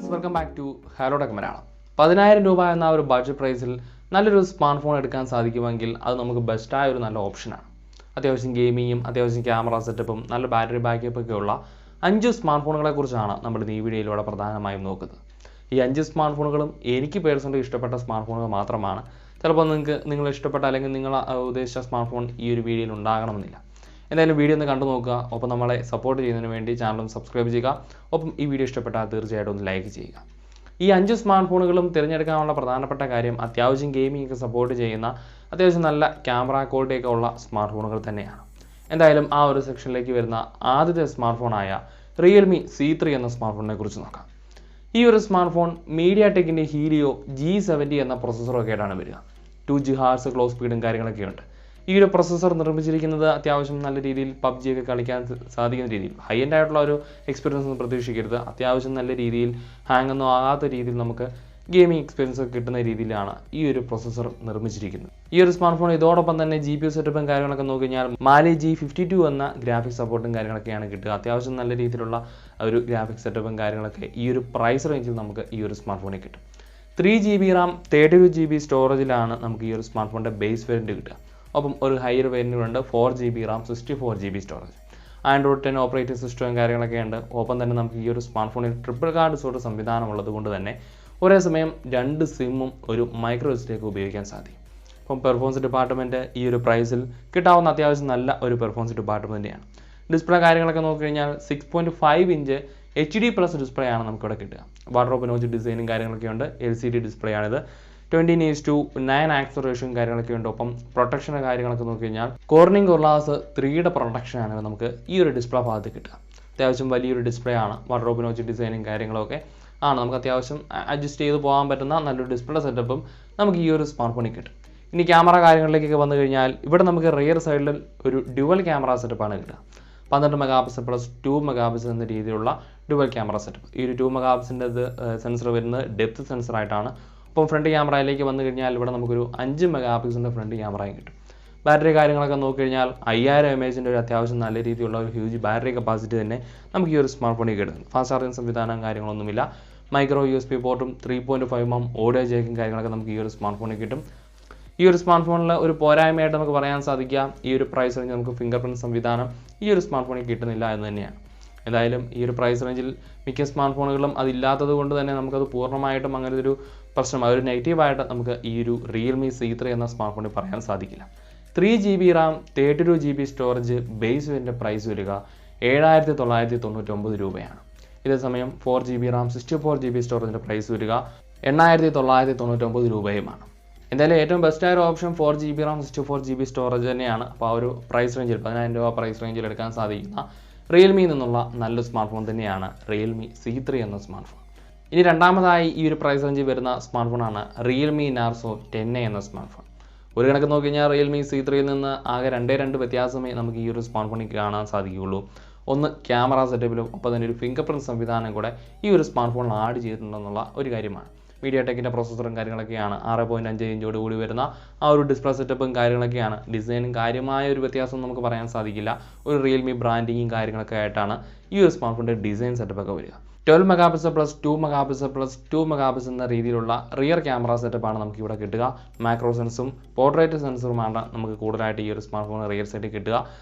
Friends, welcome back to hello tech Malayalam. 10,000 രൂപ എന്ന ഒരു ബഡ്ജറ്റ് പ്രൈസിൽ നല്ലൊരു സ്മാർട്ട് ഫോൺ എടുക്കാൻ സാധിക്കുമെങ്കിൽ അത് നമുക്ക് ബെസ്റ്റായ ഒരു നല്ല ഓപ്ഷനാണ്. അത്യാവശ്യം ഗെയിമിങ്ങും അത്യാവശ്യം ക്യാമറ സെറ്റപ്പും നല്ല ബാറ്ററി ബാക്കപ്പ് ഒക്കെ ഉള്ള 5 സ്മാർട്ട് ഫോണുകളെ കുറിച്ചാണ് നമ്മൾ ഈ വീഡിയോയിലൂടെ പ്രധാനമായും നോക്കുന്നത്. ഈ 5 സ്മാർട്ട് ഫോണുകളും എനിക്ക് പേഴ്സണലി ഇഷ്ടപ്പെട്ട സ്മാർട്ട് ഫോണുകൾ മാത്രമാണ്. ചിലപ്പോൾ നിങ്ങൾ ഇഷ്ടപ്പെട്ട അല്ലെങ്കിൽ നിങ്ങൾ ഉദ്ദേശിച്ച സ്മാർട്ട് ഫോൺ ഈ ഒരു വീഡിയോയിൽ ഉണ്ടാകണമെന്നില്ല. എന്തായാലും വീഡിയോ ഒന്ന് കണ്ടു നോക്കുക. ഒപ്പം നമ്മളെ സപ്പോർട്ട് ചെയ്യുന്നതിന് വേണ്ടി ചാനലും സബ്സ്ക്രൈബ് ചെയ്യുക. ഒപ്പം ഈ വീഡിയോ ഇഷ്ടപ്പെട്ടാൽ തീർച്ചയായിട്ടും ഒന്ന് ലൈക്ക് ചെയ്യുക. ഈ 5 സ്മാർട്ട് ഫോണുകളും തിരഞ്ഞെടുക്കാനുള്ള പ്രധാനപ്പെട്ട കാര്യം അത്യാവശ്യം ഗെയിമിംഗ് ഒക്കെ സപ്പോർട്ട് ചെയ്യുന്ന അത്യാവശ്യം നല്ല ക്യാമറ ക്വാളിറ്റി ഒക്കെ ഉള്ള സ്മാർട്ട് ഫോണുകൾ തന്നെയാണ്. എന്തായാലും ആ ഒരു സെക്ഷനിലേക്ക് വരുന്ന ആദ്യത്തെ സ്മാർട്ട് ഫോണായ റിയൽമി C3 എന്ന സ്മാർട്ട് ഫോണിനെ കുറിച്ച് നോക്കാം. ഈ ഒരു സ്മാർട്ട് ഫോൺ മീഡിയാടെക്കിൻ്റെ ഹീലിയോ G70 എന്ന പ്രൊസസ്സറൊക്കെ ആയിട്ടാണ് വരിക. 2 GHz ക്ലോക്ക് സ്പീഡും കാര്യങ്ങളൊക്കെ ഉണ്ട്. ഈ ഒരു പ്രൊസസ്സർ നിർമ്മിച്ചിരിക്കുന്നത് അത്യാവശ്യം നല്ല രീതിയിൽ PUBG ഒക്കെ കളിക്കാൻ സാധിക്കുന്ന രീതിയിൽ ഹൈ എൻഡ് ആയിട്ടുള്ള ഒരു എക്സ്പീരിയൻസ് ഒന്നും പ്രതീക്ഷിക്കരുത്. അത്യാവശ്യം നല്ല രീതിയിൽ ഹാങ് ഒന്നും ആകാത്ത രീതിയിൽ നമുക്ക് ഗെയിമിംഗ് എക്സ്പീരിയൻസ് ഒക്കെ കിട്ടുന്ന രീതിയിലാണ് ഈ ഒരു പ്രൊസസ്സർ നിർമ്മിച്ചിരിക്കുന്നത്. ഈ ഒരു സ്മാർട്ട് ഫോൺ ഇതോടൊപ്പം തന്നെ GPU സെറ്റപ്പും കാര്യങ്ങളൊക്കെ നോക്കിക്കഴിഞ്ഞാൽ Mali G52 എന്ന ഗ്രാഫിക്സ് സപ്പോർട്ടും കാര്യങ്ങളൊക്കെയാണ് കിട്ടുക. അത്യാവശ്യം നല്ല രീതിയിലുള്ള ഒരു ഗ്രാഫിക്സ് സെറ്റപ്പും കാര്യങ്ങളൊക്കെ ഈ ഒരു പ്രൈസ് റേഞ്ചിൽ നമുക്ക് ഈ ഒരു സ്മാർട്ട് ഫോണിൽ കിട്ടും. 3GB RAM 32GB സ്റ്റോറേജിലാണ് നമുക്ക് ഈ ഒരു സ്മാർട്ട് ഫോണിൻ്റെ ബേസ് വേരിയൻറ്റ് കിട്ടുക. ഒപ്പം ഒരു ഹയർ വേരിയൻ്റുണ്ട് 4GB RAM 64GB storage. Android 10 operating സിസ്റ്റവും കാര്യങ്ങളൊക്കെ ഉണ്ട്. ഒപ്പം തന്നെ നമുക്ക് ഈ ഒരു സ്മാർട്ട് ഫോണിൽ ട്രിപ്പിൾ കാർഡ് സോർട്ട് സംവിധാനമുള്ളത് കൊണ്ട് തന്നെ ഒരേ സമയം 2 സിമ്മും ഒരു മൈക്രോ എസ്ഡിയൊക്കെ ഉപയോഗിക്കാൻ സാധിക്കും. അപ്പം പെർഫോമൻസ് ഡിപ്പാർട്ട്മെൻറ്റ് ഈ ഒരു പ്രൈസിൽ കിട്ടാവുന്ന അത്യാവശ്യം നല്ല ഒരു പെർഫോമൻസ് ഡിപ്പാർട്ട്മെൻറ്റാണ്. ഡിസ്പ്ലേ കാര്യങ്ങളൊക്കെ നോക്കിക്കഴിഞ്ഞാൽ 6.5 ഇഞ്ച് HD+ ഡിസ്പ്ലേ ആണ് നമുക്കിവിടെ കിട്ടുക. വാർഡ്രോബ് നോച്ച് ഡിസൈനും കാര്യങ്ങളൊക്കെ ഉണ്ട്. LCD ഡിസ്പ്ലേ ആണിത്. 20:9 ആക്സലറേഷൻ കാര്യങ്ങളൊക്കെ ഉണ്ട്. ഒപ്പം പ്രൊട്ടക്ഷൻ്റെ കാര്യങ്ങളൊക്കെ നോക്കിക്കഴിഞ്ഞാൽ കോർണിംഗ് ഗൊർലാസ് 3യുടെ പ്രൊട്ടക്ഷനാണ് നമുക്ക് ഈ ഒരു ഡിസ്പ്ലേ ഭാഗത്ത് കിട്ടുക. അത്യാവശ്യം വലിയൊരു ഡിസ്പ്ലേ ആണ്. വാർഡ്രോബ് നോച്ച് ഡിസൈനും കാര്യങ്ങളൊക്കെ ആണ്. നമുക്ക് അത്യാവശ്യം അഡ്ജസ്റ്റ് ചെയ്ത് പോകാൻ പറ്റുന്ന നല്ലൊരു ഡിസ്പ്ലേ സെറ്റപ്പും നമുക്ക് ഈ ഒരു സ്മാർട്ട് ഫോണിൽ കിട്ടും. ഇനി ക്യാമറ കാര്യങ്ങളിലേക്കൊക്കെ വന്നു കഴിഞ്ഞാൽ ഇവിടെ നമുക്ക് റിയർ സൈഡിൽ ഒരു ഡ്യുവൽ ക്യാമറ സെറ്റപ്പാണ് കിട്ടുക. 12 മെഗാപിക്സൽ പ്ലസ് 2 മെഗാപിക്സൽ എന്ന രീതിയിലുള്ള ഡ്യുവൽ ക്യാമറ സെറ്റപ്പ്. ഈ ഒരു 2 മെഗാപിക്സലിൻ്റെ സെൻസർ വരുന്നത് ഡെപ്ത് സെൻസറായിട്ടാണ്. അപ്പം ഫ്രണ്ട് ക്യാമറയിലേക്ക് വന്നു കഴിഞ്ഞാൽ ഇവിടെ നമുക്കൊരു 5 മെഗാപിക്സലിൻ്റെ ഫ്രണ്ട് ക്യാമറയും കിട്ടും. ബാറ്ററി കാര്യങ്ങളൊക്കെ നോക്കിക്കഴിഞ്ഞാൽ 5000 mAh ഒരു അത്യാവശ്യം നല്ല രീതിയിലുള്ള ഒരു ഹ്യൂജ് ബാറ്ററി കപ്പാസിറ്റി തന്നെ നമുക്ക് ഈ ഒരു സ്മാർട്ട് ഫോണിൽ കിട്ടും. ഫാസ്റ്റ് ചാർജിങ് സംവിധാനം കാര്യങ്ങളൊന്നുമില്ല. മൈക്രോ USB പോർട്ടും 3.5mm ഓഡിയോ ജാക്കും കാര്യങ്ങളൊക്കെ നമുക്ക് ഈ ഒരു സ്മാർട്ട് ഫോണിൽ കിട്ടും. ഈ ഒരു സ്മാർട്ട് ഫോണിൽ ഒരു പോരായ്മയായിട്ട് നമുക്ക് പറയാൻ സാധിക്കുക ഈ ഒരു പ്രൈസ് റേഞ്ച് നമുക്ക് ഫിംഗർ പ്രിൻറ്റ് സംവിധാനം ഈ ഒരു സ്മാർട്ട് ഫോണിൽ കിട്ടുന്നില്ല എന്ന് തന്നെയാണ്. എന്തായാലും ഈ ഒരു പ്രൈസ് റേഞ്ചിൽ മിക്ക സ്മാർട്ട് ഫോണുകളും അതില്ലാത്തത് കൊണ്ട് തന്നെ നമുക്കത് പൂർണ്ണമായിട്ടും അങ്ങനെ ഒരു പ്രശ്നം അതൊരു നെഗറ്റീവായിട്ട് നമുക്ക് ഈ ഒരു റിയൽമി C3 എന്ന സ്മാർട്ട് ഫോണിൽ പറയാൻ സാധിക്കില്ല. 3GB RAM 32GB storage base variant price വരിക 7,999 രൂപയാണ്. ഇതേസമയം 4GB RAM 64GB സ്റ്റോറേജിൻ്റെ പ്രൈസ് വരിക 8,999 രൂപയുമാണ്. എന്തായാലും ഏറ്റവും ബെസ്റ്റായ ഒരു option 4GB RAM 64GB storage തന്നെയാണ്. അപ്പോൾ ആ ഒരു പ്രൈസ് റേഞ്ചിൽ 10,000 രൂപ പ്രൈസ് റേഞ്ചിൽ എടുക്കാൻ സാധിക്കുന്ന റിയൽമിയിൽ നിന്നുള്ള നല്ലൊരു സ്മാർട്ട് ഫോൺ തന്നെയാണ് റിയൽമി C3 എന്ന സ്മാർട്ട് ഫോൺ. ഇനി രണ്ടാമതായി ഈ ഒരു പ്രൈസ് റേഞ്ചിൽ വരുന്ന സ്മാർട്ട് ഫോണാണ് റിയൽമി നാർസോ 10A എന്ന സ്മാർട്ട് ഫോൺ. ഒരു കണക്ക് നോക്കിക്കഴിഞ്ഞാൽ റിയൽമി C3യിൽ നിന്ന് ആകെ 2 വ്യത്യാസമേ നമുക്ക് ഈ ഒരു സ്മാർട്ട് ഫോണിൽ കാണാൻ സാധിക്കുകയുള്ളൂ. ഒന്ന് ക്യാമറ സെറ്റപ്പിലും ഒപ്പം തന്നെ ഒരു ഫിംഗർ പ്രിൻറ്റ് സംവിധാനം കൂടെ ഈ ഒരു സ്മാർട്ട് ഫോണിൽ ആഡ് ചെയ്തിട്ടുണ്ടെന്നുള്ള ഒരു കാര്യമാണ്. മീഡിയാടെക്കിൻ്റെ പ്രൊസസ്സറും കാര്യങ്ങളൊക്കെയാണ്. 6.5 ഇഞ്ചോട് കൂടി വരുന്ന ആ ഒരു ഡിസ്പ്ലേ സെറ്റപ്പും കാര്യങ്ങളൊക്കെയാണ്. ഡിസൈനും കാര്യമായ ഒരു വ്യത്യാസം നമുക്ക് പറയാൻ സാധിക്കില്ല. ഒരു റിയൽമി ബ്രാൻഡിങ്ങും കാര്യങ്ങളൊക്കെ ആയിട്ടാണ് ഈ ഒരു സ്മാർട്ട് ഫോണിൻ്റെ ഡിസൈൻ സെറ്റപ്പൊക്കെ വരിക. 12 megapixel plus 2 megapixel plus 2 megapixel എന്ന രീതിയിലുള്ള റിയർ ക്യാമറ സെറ്റപ്പാണ് നമുക്ക് ഇവിടെ കിട്ടുക. മാക്രോ സെൻസും പോർട്രേറ്റ് സെൻസറുമാണ് നമുക്ക് കൂടുതലായിട്ട് ഈ ഒരു സ്മാർട്ട് ഫോൺ റിയർ സൈഡിൽ കിട്ടുക.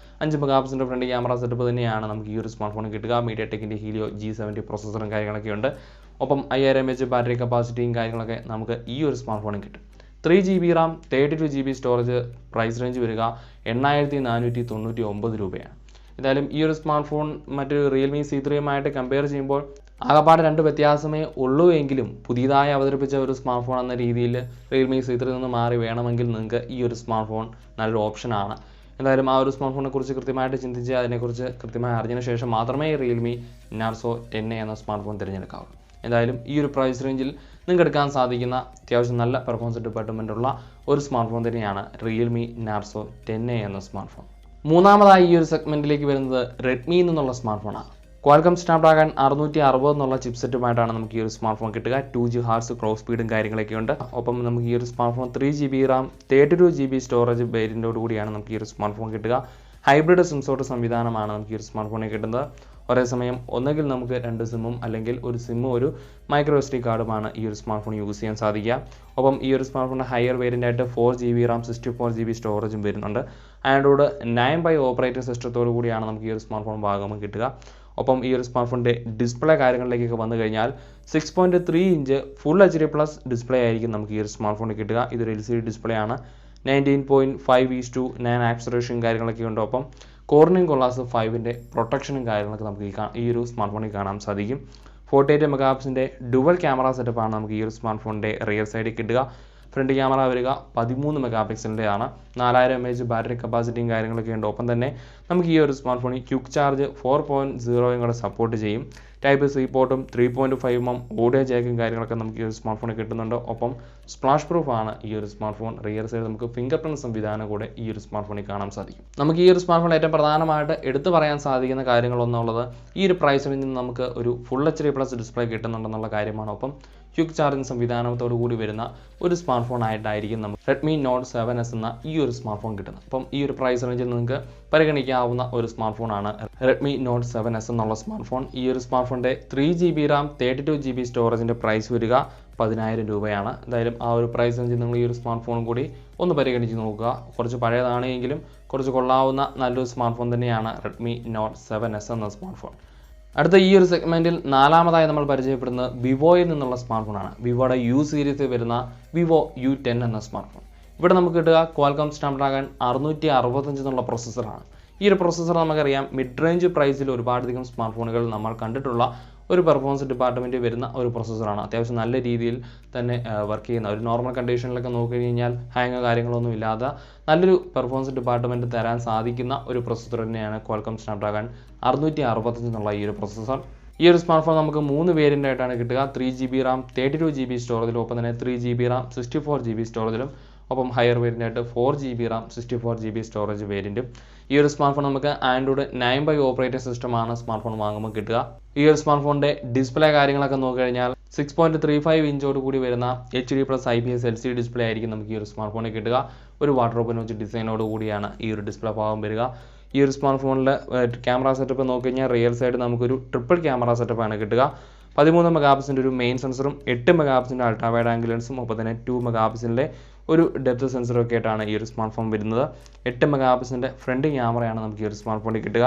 5 മെഗാപിക്സലിൻ്റെ ഫ്രണ്ട് ക്യാമറ സെറ്റപ്പ് തന്നെയാണ് നമുക്ക് ഈ ഒരു സ്മാർട്ട് ഫോണിൽ കിട്ടുക. മീഡിയാടെക്കിൻ്റെ ഹീലിയോ G70 പ്രൊസസ്സറും കാര്യങ്ങളൊക്കെ ഉണ്ട്. ഒപ്പം 5000 mAh ബാറ്ററി കപ്പാസിറ്റിയും കാര്യങ്ങളൊക്കെ നമുക്ക് ഈ ഒരു സ്മാർട്ട് ഫോണിൽ കിട്ടും. 3GB RAM 32GB storage price range വരിക 8,499 രൂപയാണ്. എന്തായാലും ഈ ഒരു സ്മാർട്ട് ഫോൺ മറ്റൊരു റിയൽമി C3യുമായിട്ട് കമ്പയർ ചെയ്യുമ്പോൾ ആകപ്പാട് 2 വ്യത്യാസമേ ഉള്ളൂ എങ്കിലും പുതിയതായി അവതരിപ്പിച്ച ഒരു സ്മാർട്ട് ഫോൺ എന്ന രീതിയിൽ റിയൽമി C3 നിന്ന് മാറി വേണമെങ്കിൽ നിങ്ങൾക്ക് ഈ ഒരു സ്മാർട്ട് ഫോൺ നല്ലൊരു ഓപ്ഷനാണ്. എന്തായാലും ആ ഒരു സ്മാർട്ട് ഫോണിനെ കുറിച്ച് കൃത്യമായിട്ട് ചിന്തിച്ച് അതിനെക്കുറിച്ച് കൃത്യമായി അറിഞ്ഞതിന് ശേഷം മാത്രമേ റിയൽമി നാർസോ 10A എന്ന സ്മാർട്ട് ഫോൺ തിരഞ്ഞെടുക്കാവൂ. എന്തായാലും ഈ ഒരു പ്രൈസ് റേഞ്ചിൽ നിങ്ങൾക്ക് എടുക്കാൻ സാധിക്കുന്ന അത്യാവശ്യം നല്ല പെർഫോമൻസ് ഡിപ്പാർട്ട്മെൻറ്റുള്ള ഒരു സ്മാർട്ട് ഫോൺ തന്നെയാണ് റിയൽമി നാർസോ 10A എന്ന സ്മാർട്ട് ഫോൺ. മൂന്നാമതായി ഈ ഒരു സെഗ്മെൻറ്റിലേക്ക് വരുന്നത് റെഡ്മിയിൽ നിന്നുള്ള സ്മാർട്ട് ഫോണാണ്. ക്വാൽകം സ്നാപ്ഡ്രാഗൺ 660 എന്നുള്ള ചിപ്സെറ്റുമായിട്ടാണ് നമുക്ക് ഈ ഒരു സ്മാർട്ട് ഫോൺ കിട്ടുക. 2 GHz ക്ലോക്ക് സ്പീഡും കാര്യങ്ങളൊക്കെ ഉണ്ട്. ഒപ്പം നമുക്ക് ഈ ഒരു smart phone 3GB RAM 32GB storage വേരിയൻറ്റോട് കൂടിയാണ് നമുക്ക് ഈ ഒരു സ്മാർട്ട് ഫോൺ കിട്ടുക. ഹൈബ്രിഡ് സിം സോർട്ട് സംവിധാനമാണ് നമുക്ക് ഈ ഒരു സ്മാർട്ട് ഫോണിൽ കിട്ടുന്നത്. ഒരേ സമയം ഒന്നുകിൽ നമുക്ക് 2 സിമ്മും അല്ലെങ്കിൽ ഒരു സിമ്മും ഒരു മൈക്രോ SD കാർഡുമാണ് ഈ ഒരു സ്മാർട്ട് ഫോൺ യൂസ് ചെയ്യാൻ സാധിക്കുക. ഒപ്പം ഈ ഒരു സ്മാർട്ട് ഫോണിൻ്റെ ഹയർ വേരിയൻ്റ് ആയിട്ട് 4GB RAM 64GB സ്റ്റോറേജും വരുന്നുണ്ട്. ആൻഡ്രോയിഡ് 9 ഓപ്പറേറ്റിംഗ് സിസ്റ്റത്തോടു കൂടിയാണ് നമുക്ക് ഈ ഒരു സ്മാർട്ട് ഫോൺ ഭാഗം കിട്ടുക. ഒപ്പം ഈ ഒരു സ്മാർട്ട് ഫോണിൻ്റെ ഡിസ്പ്ലേ കാര്യങ്ങളിലേക്കൊക്കെ വന്നു കഴിഞ്ഞാൽ 6.3 ഇഞ്ച് ഫുൾ HD+ ഡിസ്പ്ലേ ആയിരിക്കും നമുക്ക് ഈ ഒരു സ്മാർട്ട് ഫോണിൽ കിട്ടുക. ഇതൊരു LCD ഡിസ്പ്ലേ ആണ്. 19.5:9 ആസ്പെക്ട് റേഷ്യോയും കാര്യങ്ങളൊക്കെ ഉണ്ട്. ഒപ്പം കോർണിംഗ് കൊളാസ് 5ൻ്റെ പ്രൊട്ടക്ഷനും കാര്യങ്ങളൊക്കെ നമുക്ക് ഈ ഒരു സ്മാർട്ട് ഫോണിൽ കാണാൻ സാധിക്കും. 48 മെഗാപിക്സലിൻ്റെ ഡുവൽ ക്യാമറ സെറ്റപ്പാണ് നമുക്ക് ഈ ഒരു സ്മാർട്ട് ഫോണിൻ്റെ റിയർ സൈഡിൽ കിട്ടുക. ഫ്രണ്ട് ക്യാമറ വരിക 13 മെഗാപിക്സലിൻ്റെ ആണ്. 4000 mAh ബാറ്ററി കപ്പാസിറ്റിയും കാര്യങ്ങളൊക്കെ ഉണ്ട്. ഒപ്പം തന്നെ നമുക്ക് ഈ ഒരു സ്മാർട്ട് ഫോണിൽ ക്വിക്ക് ചാർജ് 4.0 കൂടെ സപ്പോർട്ട് ചെയ്യും. Type-C പോർട്ടും 3.5mm ഓഡിയോ ജാക്കും കാര്യങ്ങളൊക്കെ നമുക്ക് ഈ ഒരു സ്മാർട്ട് ഫോണിൽ കിട്ടുന്നുണ്ട്. ഒപ്പം സ്പ്ലാഷ് പ്രൂഫ് ആണ് ഈ ഒരു സ്മാർട്ട് ഫോൺ. റിയർ സൈഡ് നമുക്ക് ഫിംഗർ പ്രിന്റ് സംവിധാനം കൂടെ ഈ ഒരു സ്മാർട്ട് ഫോണിൽ കാണാൻ സാധിക്കും. നമുക്ക് ഈ ഒരു സ്മാർട്ട് ഫോണിൽ ഏറ്റവും പ്രധാനമായിട്ട് എടുത്തു പറയാൻ സാധിക്കുന്ന കാര്യങ്ങളൊന്നുള്ളത് ഈ ഒരു പ്രൈസിൽ നിന്ന് നമുക്ക് ഒരു ഫുൾ HD+ ഡിസ്പ്ലേ കിട്ടുന്നുണ്ടെന്നുള്ള കാര്യമാണ്. ഒപ്പം ക്വിക്ക് ചാർജിങ് സംവിധാനത്തോടു കൂടി വരുന്ന ഒരു സ്മാർട്ട് ഫോൺ ആയിട്ടായിരിക്കും നമുക്ക് Redmi Note 7S എന്ന ഈ ഒരു സ്മാർട്ട് ഫോൺ കിട്ടുന്നത്. അപ്പം ഈ ഒരു പ്രൈസ് റേഞ്ചിൽ നിങ്ങൾക്ക് പരിഗണിക്കാവുന്ന ഒരു സ്മാർട്ട് ഫോണാണ് Redmi Note 7S എന്നുള്ള സ്മാർട്ട് ഫോൺ. ഈ ഒരു സ്മാർട്ട് ഫോണിൻ്റെ 3GB RAM 32GB സ്റ്റോറേജിൻ്റെ പ്രൈസ് വരിക 10,000 രൂപയാണ്. എന്തായാലും ആ ഒരു പ്രൈസ് റേഞ്ചിൽ നിങ്ങൾ ഈ ഒരു സ്മാർട്ട് ഫോൺ കൂടി ഒന്ന് പരിഗണിച്ച് നോക്കുക. കുറച്ച് പഴയതാണെങ്കിലും കുറച്ച് കൊള്ളാവുന്ന നല്ലൊരു സ്മാർട്ട് ഫോൺ തന്നെയാണ് Redmi Note 7S എന്ന സ്മാർട്ട് ഫോൺ. അടുത്ത ഈ ഒരു സെഗ്മെൻറ്റിൽ നാലാമതായി നമ്മൾ പരിചയപ്പെടുന്നത് വിവോയിൽ നിന്നുള്ള സ്മാർട്ട് ഫോണാണ്. വിവോയുടെ U സീരീസിൽ വരുന്ന Vivo U10 എന്ന സ്മാർട്ട് ഫോൺ. ഇവിടെ നമുക്ക് കിട്ടുക Qualcomm Snapdragon 665 എന്നുള്ള പ്രോസസ്സറാണ്. ഈ ഒരു പ്രോസസ്സർ നമുക്കറിയാം മിഡ് റേഞ്ച് പ്രൈസിൽ ഒരുപാടധികം സ്മാർട്ട് ഫോണുകൾ നമ്മൾ കണ്ടിട്ടുള്ള ഒരു പെർഫോമൻസ് ഡിപ്പാർട്ട്മെൻറ്റ് വരുന്ന ഒരു പ്രോസസ്സറാണ്. അത്യാവശ്യം നല്ല രീതിയിൽ തന്നെ വർക്ക് ചെയ്യുന്ന ഒരു നോർമൽ കണ്ടീഷനിലൊക്കെ നോക്കി കഴിഞ്ഞാൽ ഹാങ്ങോ കാര്യങ്ങളൊന്നും ഇല്ലാതെ നല്ലൊരു പെർഫോമൻസ് ഡിപ്പാർട്ട്മെൻറ്റ് തരാൻ സാധിക്കുന്ന ഒരു പ്രോസസ്സർ തന്നെയാണ് Qualcomm Snapdragon 665 എന്നുള്ള ഈ ഒരു പ്രോസസ്സർ. ഈ ഒരു സ്മാർട്ട് ഫോൺ നമുക്ക് 3 വേരിയൻ്റ് ആയിട്ടാണ് കിട്ടുക. 3GB RAM 32GB സ്റ്റോറേജിലും ഒപ്പം തന്നെ 3GB RAM 64GB സ്റ്റോറേജിലും ഒപ്പം ഹയർ വേരിയൻ്റ് ആയിട്ട് 4GB RAM 64GB സ്റ്റോറേജ് വേരിയൻറ്റും. ഈ ഒരു സ്മാർട്ട് ഫോൺ നമുക്ക് ആൻഡ്രോയിഡ് 9 ഓപ്പറേറ്റിംഗ് സിസ്റ്റമാണ് സ്മാർട്ട് ഫോൺ വാങ്ങുമ്പോൾ കിട്ടുക. ഈ ഒരു സ്മാർട്ട് ഫോണിൻ്റെ ഡിസ്പ്ലേ കാര്യങ്ങളൊക്കെ നോക്കിക്കഴിഞ്ഞാൽ 6.35 ഇഞ്ചോട് കൂടി വരുന്ന HD+ IPS LCD ഡിസ്പ്ലേ ആയിരിക്കും നമുക്ക് ഈ ഒരു സ്മാർട്ട് ഫോണിൽ കിട്ടുക. ഒരു വാട്ടർ വെച്ച് ഡിസൈനോട് കൂടിയാണ് ഈ ഒരു ഡിസ്പ്ലേ ഭാഗം വരിക. ഈ ഒരു സ്മാർട്ട് ഫോണിൽ ക്യാമറ സെറ്റപ്പ് നോക്കിക്കഴിഞ്ഞാൽ റിയർ സൈഡ് നമുക്കൊരു ട്രിപ്പിൾ ക്യാമറ സെറ്റപ്പാണ് കിട്ടുക. 13 മെഗാപിക്സലിൻ്റെ ഒരു മെയിൻ സെൻസറും 8 മെഗാപിക്സലിൻ്റെ അൾട്രാ വൈഡ് ആംഗിൾ ലെൻസും ഒപ്പം തന്നെ 2 മെഗാപിക്സലിൻ്റെ ഒരു ഡെപ്ത് സെൻസറും ഒക്കെ ആയിട്ടാണ് ഈ ഒരു സ്മാർട്ട് ഫോൺ വരുന്നത്. 8 മെഗാപിക്സലിൻ്റെ ഫ്രണ്ട് ക്യാമറയാണ് നമുക്ക് ഈ ഒരു സ്മാർട്ട് ഫോണിൽ കിട്ടുക.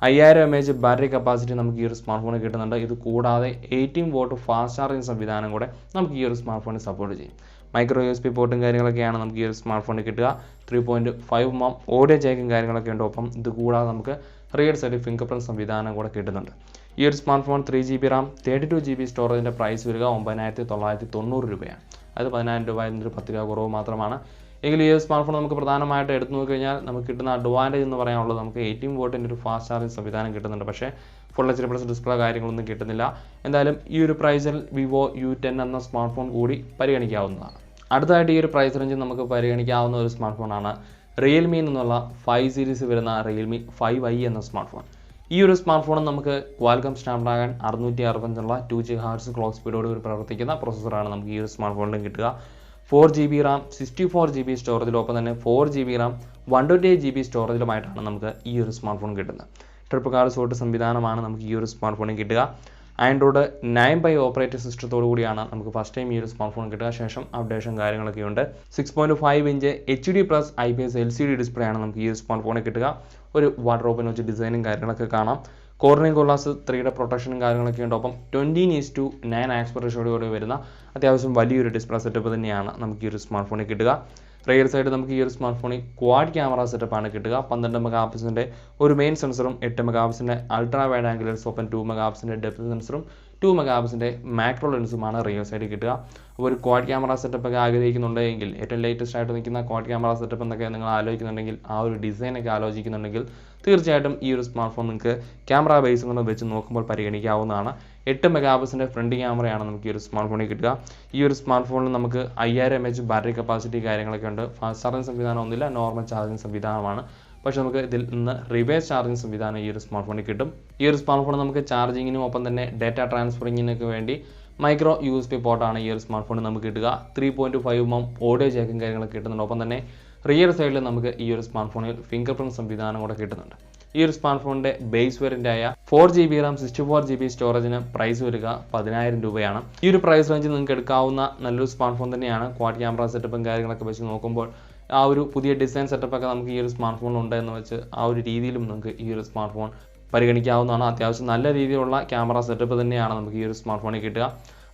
5000 mAh ബാറ്ററി കപ്പാസിറ്റി നമുക്ക് ഈ ഒരു സ്മാർട്ട് ഫോണിൽ കിട്ടുന്നുണ്ട്. ഇത് കൂടാതെ 18W ഫാസ്റ്റ് ചാർജിങ് സംവിധാനം കൂടെ നമുക്ക് ഈ ഒരു സ്മാർട്ട് ഫോണിൽ സപ്പോർട്ട് ചെയ്യും. മൈക്രോ USB പോർട്ടും കാര്യങ്ങളൊക്കെയാണ് നമുക്ക് ഈ ഒരു സ്മാർട്ട് ഫോണിൽ കിട്ടുക. 3.5mm ഓഡിയോ ജാക്കും കാര്യങ്ങളൊക്കെ ഉണ്ട്. ഒപ്പം ഇത് കൂടാതെ നമുക്ക് റിയർ സൈഡ് ഫിംഗർ പ്രിന്റ് സംവിധാനം കൂടെ കിട്ടുന്നുണ്ട്. ഈ ഒരു smart phone 3GB RAM 32GB സ്റ്റോറേജിൻ്റെ പ്രൈസ് വരിക 9,990 രൂപയാണ്. അത് 10,000 രൂപ എന്നൊരു 10 രൂപ കുറവ് മാത്രമാണ്. എങ്കിൽ ഈ സ്മാർട്ട് ഫോൺ നമുക്ക് പ്രധാനമായിട്ട് എടുത്തു നോക്കിക്കഴിഞ്ഞാൽ നമുക്ക് കിട്ടുന്ന അഡ്വാൻറ്റേജ് എന്ന് പറയാനുള്ളത് നമുക്ക് 18W ഒരു ഫാസ്റ്റ് ചാർജിങ് സംവിധാനം കിട്ടുന്നുണ്ട്. പക്ഷേ ഫുൾ HD+ ഡിസ്പ്ലേ കാര്യങ്ങളൊന്നും കിട്ടുന്നില്ല. എന്തായാലും ഈ ഒരു പ്രൈസിൽ Vivo U10 എന്ന സ്മാർട്ട് ഫോൺ കൂടി പരിഗണിക്കാവുന്നതാണ്. അടുത്തതായിട്ട് ഈ ഒരു പ്രൈസ് റേഞ്ചിൽ നമുക്ക് പരിഗണിക്കാവുന്ന ഒരു സ്മാർട്ട് ഫോണാണ് റിയൽമി എന്നുള്ള 5 സീരീസ് വരുന്ന Realme 5i എന്ന സ്മാർട്ട് ഫോൺ. ഈ ഒരു സ്മാർട്ട് ഫോൺ നമുക്ക് Qualcomm Snapdragon 665 എന്നുള്ള 2 GHz ക്ലോക്ക് സ്പീഡോട് പ്രവർത്തിക്കുന്ന പ്രോസസ്സറാണ് നമുക്ക് ഈ ഒരു സ്മാർട്ട് ഫോണിലും കിട്ടുക. 4GB RAM 64GB സ്റ്റോറേജിലൊപ്പം തന്നെ 4GB RAM 128GB സ്റ്റോറേജിലുമായിട്ടാണ് നമുക്ക് ഈ ഒരു സ്മാർട്ട് ഫോൺ കിട്ടുന്നത്. ട്രിപ്പിൾ കാർഡ് സോർട്ട് സംവിധാനമാണ് നമുക്ക് ഈ ഒരു സ്മാർട്ട് ഫോണിൽ കിട്ടുക. ആൻഡ്രോയിഡ് 9 ഓപ്പറേറ്റിംഗ് സിസ്റ്റത്തോടു കൂടിയാണ് നമുക്ക് ഫസ്റ്റ് ടൈം ഈ ഒരു സ്മാർട്ട് ഫോൺ കിട്ടുക. ശേഷം അപ്ഡേഷൻ കാര്യങ്ങളൊക്കെ ഉണ്ട്. 6.5 inch HD+ IPS LCD display ആണ് നമുക്ക് ഈ ഒരു സ്മാർട്ട് ഫോണിൽ കിട്ടുക. ഒരു വാട്ടർ വെച്ച് ഡിസൈനും കാര്യങ്ങളൊക്കെ കാണാം. കോർണിംഗ് കൊളാസ് 3D പ്രൊട്ടക്ഷനും കാര്യങ്ങളൊക്കെ ഉണ്ട്. ഒപ്പം 20:9 ആസ്പെക്ട് റേഷ്യോയോടെ വരുന്ന അത്യാവശ്യം വലിയൊരു ഡിസ്പ്ലേ സെറ്റപ്പ് തന്നെയാണ് നമുക്ക് ഈ ഒരു സ്മാർട്ട് ഫോണിൽ കിട്ടുക. റിയർ സൈഡ് നമുക്ക് ഈ ഒരു സ്മാർട്ട് ഫോണിൽ ക്വാഡ് ക്യാമറ സെറ്റപ്പാണ് കിട്ടുക. 12 മെഗാപിക്സലിൻ്റെ ഒരു മെയിൻ സെൻസറും 8 മെഗാപിക്സലിൻ്റെ അൾട്രാ വൈഡ് ആംഗിൾ ലെൻസും ഒപ്പം 2 മെഗാപിക്സലിൻ്റെ ഡെപ്ത് സെൻസറും 2 മെഗാപിക്സലിൻ്റെ മാക്രോ ലെൻസുമാണ് റിയർ സൈഡിൽ കിട്ടുക. അപ്പോൾ ഒരു ക്വാഡ് ക്യാമറ സെറ്റപ്പ് ഒക്കെ ആഗ്രഹിക്കുന്നുണ്ടെങ്കിൽ ഏറ്റവും ലേറ്റസ്റ്റ് ആയിട്ട് നിൽക്കുന്ന ക്വാഡ് ക്യാമറ സെറ്റപ്പ് എന്നൊക്കെ നിങ്ങൾ ആലോചിക്കുന്നുണ്ടെങ്കിൽ ആ ഒരു ഡിസൈനൊക്കെ ആലോചിക്കുന്നുണ്ടെങ്കിൽ തീർച്ചയായിട്ടും ഈ ഒരു സ്മാർട്ട് ഫോൺ നിങ്ങൾക്ക് ക്യാമറ ബേസ് കൊണ്ട് വെച്ച് നോക്കുമ്പോൾ പരിഗണിക്കാവുന്നതാണ്. 8 മെഗാപിക്സലിൻ്റെ ഫ്രണ്ട് ക്യാമറയാണ് നമുക്ക് ഈ ഒരു സ്മാർട്ട് ഫോണിൽ കിട്ടുക. ഈ ഒരു സ്മാർട്ട് ഫോണിൽ നമുക്ക് 5000 mAh ബാറ്ററി കപ്പാസിറ്റി കാര്യങ്ങളൊക്കെ ഉണ്ട്. ഫാസ്റ്റ് ചാർജിങ് സംവിധാനം ഒന്നുമില്ല, നോർമൽ ചാർജിങ് സംവിധാനമാണ്. പക്ഷേ നമുക്ക് ഇതിൽ നിന്ന് റിവേഴ്സ് ചാർജിങ് സംവിധാനം ഈ ഒരു സ്മാർട്ട് ഫോണിൽ കിട്ടും. ഈ ഒരു സ്മാർട്ട് ഫോൺ നമുക്ക് ചാർജിങ്ങിനും ഒപ്പം തന്നെ ഡാറ്റ ട്രാൻസ്ഫറിങ്ങിനൊക്കെ വേണ്ടി മൈക്രോ USB പോർട്ടാണ് ഈ ഒരു സ്മാർട്ട് ഫോണിൽ നമുക്ക് കിട്ടുക. 3.5mm ഓഡിയോ ജാക്കും കാര്യങ്ങളൊക്കെ കിട്ടുന്നുണ്ട്. ഒപ്പം തന്നെ റിയർ സൈഡിൽ നമുക്ക് ഈ ഒരു സ്മാർട്ട് ഫോണിൽ ഫിംഗർ പ്രിന്റ് സംവിധാനം കൂടെ കിട്ടുന്നുണ്ട്. ഈ ഒരു സ്മാർട്ട് ഫോണിൻ്റെ ബേസ് വേരിയൻ്റ് ആയ 4GB RAM 64GB സ്റ്റോറേജിന് പ്രൈസ് വരിക 10,000 രൂപയാണ്. ഈ ഒരു പ്രൈസ് റേഞ്ചിൽ നിങ്ങൾക്ക് എടുക്കാവുന്ന നല്ലൊരു സ്മാർട്ട് ഫോൺ തന്നെയാണ്. ക്വാഡ് ക്യാമറ സെറ്റപ്പും കാര്യങ്ങളൊക്കെ വെച്ച് നോക്കുമ്പോൾ ആ ഒരു പുതിയ ഡിസൈൻ സെറ്റപ്പൊക്കെ നമുക്ക് ഈ ഒരു സ്മാർട്ട് ഫോണിൽ ഉണ്ട് എന്ന് വെച്ച് ആ ഒരു രീതിയിലും നമുക്ക് ഈ ഒരു സ്മാർട്ട് ഫോൺ പരിഗണിക്കാവുന്നതാണ്. അത്യാവശ്യം നല്ല രീതിയിലുള്ള ക്യാമറ സെറ്റപ്പ് തന്നെയാണ് നമുക്ക് ഈ ഒരു സ്മാർട്ട് ഫോണിൽ കിട്ടുക.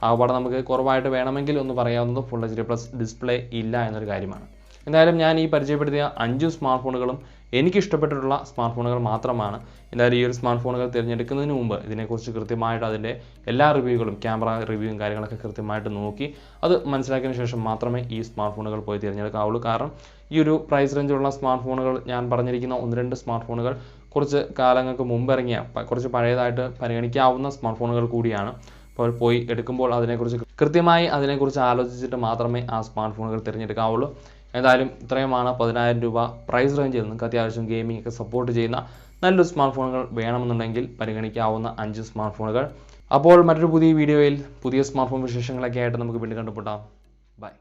അതുപോലെ നമുക്ക് കുറവായിട്ട് വേണമെങ്കിൽ ഒന്ന് പറയാവുന്നത് ഫുൾ HD+ ഡിസ്പ്ലേ ഇല്ല എന്നൊരു കാര്യമാണ്. എന്തായാലും ഞാൻ ഈ പരിചയപ്പെടുത്തിയ 5 സ്മാർട്ട് ഫോണുകളും എനിക്ക് ഇഷ്ടപ്പെട്ടിട്ടുള്ള സ്മാർട്ട് ഫോണുകൾ മാത്രമാണ്. എന്തായാലും ഈ ഒരു സ്മാർട്ട് ഫോണുകൾ തിരഞ്ഞെടുക്കുന്നതിന് മുമ്പ് ഇതിനെക്കുറിച്ച് കൃത്യമായിട്ട് അതിൻ്റെ എല്ലാ റിവ്യൂകളും ക്യാമറ റിവ്യൂവും കാര്യങ്ങളൊക്കെ കൃത്യമായിട്ട് നോക്കി അത് മനസ്സിലാക്കിയതിന് ശേഷം മാത്രമേ ഈ സ്മാർട്ട് ഫോണുകൾ പോയി തിരഞ്ഞെടുക്കാവുള്ളൂ. കാരണം ഈ ഒരു പ്രൈസ് റേഞ്ചിലുള്ള സ്മാർട്ട് ഫോണുകൾ ഞാൻ പറഞ്ഞിരിക്കുന്ന 1-2 സ്മാർട്ട് ഫോണുകൾ കുറച്ച് കാലങ്ങൾക്ക് മുമ്പ് ഇറങ്ങിയ കുറച്ച് പഴയതായിട്ട് പരിഗണിക്കാവുന്ന സ്മാർട്ട് ഫോണുകൾ കൂടിയാണ്. അപ്പോൾ പോയി എടുക്കുമ്പോൾ അതിനെക്കുറിച്ച് ആലോചിച്ചിട്ട് മാത്രമേ ആ സ്മാർട്ട് ഫോണുകൾ തിരഞ്ഞെടുക്കാവുള്ളൂ. എന്തായാലും ഇത്രയുമാണ് 10,000 രൂപ പ്രൈസ് റേഞ്ചിൽ നിങ്ങൾക്ക് അത്യാവശ്യം ഗെയിമിംഗ് ഒക്കെ സപ്പോർട്ട് ചെയ്യുന്ന നല്ലൊരു സ്മാർട്ട് ഫോണുകൾ വേണമെന്നുണ്ടെങ്കിൽ പരിഗണിക്കാവുന്ന 5 സ്മാർട്ട് ഫോണുകൾ. അപ്പോൾ മറ്റൊരു പുതിയ വീഡിയോയിൽ പുതിയ സ്മാർട്ട് ഫോൺ വിശേഷങ്ങളൊക്കെ ആയിട്ട് നമുക്ക് വീണ്ടും കണ്ടുമുട്ടാം. ബൈ.